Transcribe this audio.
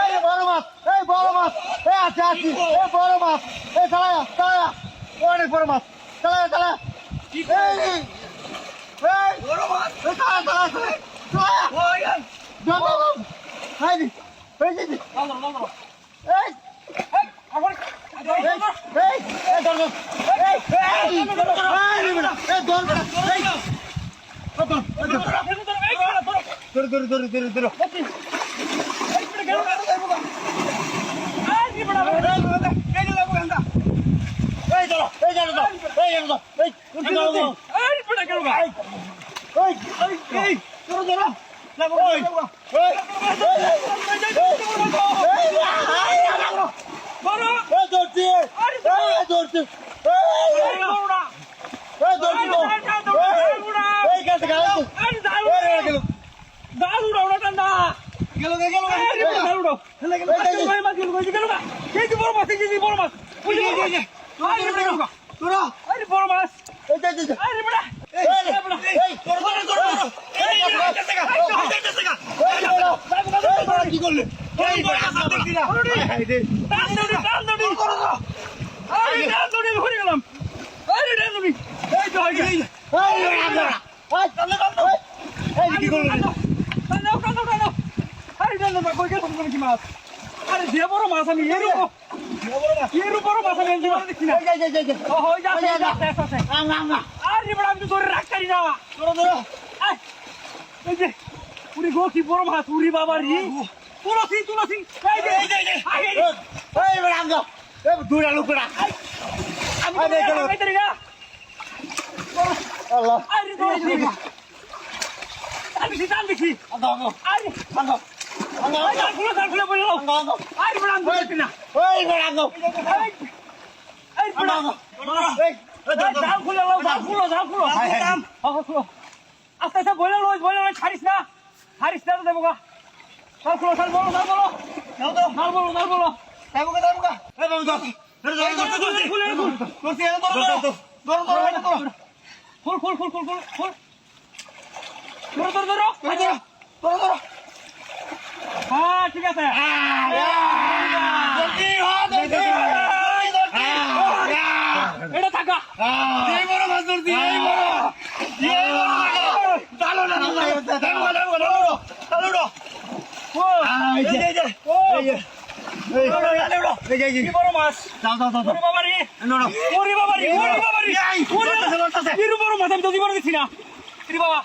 এই বড় মাছ, এই বড় মাছ, এই আছে আছি, এই বড় মাছ, এই চালায়া চালায়া, অনেক বড় মাছ, চালায়া চালায়া, এই বড় মাছ। এই চালায়া চালায়া চালায়া, ওই জল জল, এই দি, এই দি, এই আমার এই ধর ধর, এই বেটা, এই ধর বেটা, এই ধর এই ধরো, এই জানো তো, এই জানো তো, এই উঠে যাও গো, এই ধরো ধরো, ওই ওই এই ধরছি, এই ধরছি, এই ধরছি তো, এই গেছে গেল, এই গেল, গেল তোরা এই দে দে এই কি করলে এই কি করলে আরে যে বড় মাছ আমি এর বড় মাছ আমি এনছি দেখছি না ও হই যাচ্ছে আরে বড় আমি তো ধরে রাখতারি না এই যে উনি গো কি বড় মাছ উরি বাবা রে তুলসী এই বেড়া আঙ্গা এই দুরা লুকড়া আমি তো রাখতারি না আল্লাহ আরে তুলসী আমি সিটান দেখি আঙ্গা আরে আঙ্গা জাল খুলে বললো আরে বড় আমি দেখছি না এই বেড়া আঙ্গা এই বড় এই জাল খুলে জাল খুলো খুলো আস্তে আস্তে বলে লই ছাড়িস না তো দেবো গা জাল খুলো জাল বলো জাল বলো এই বাবু দাও খুল ধরো হ্যাঁ ঠিক আছে এটা থাকা কি বড় মাছ ওরে বাবারি বড় মাছ আমি তো জীবনে দেখছি না বাবা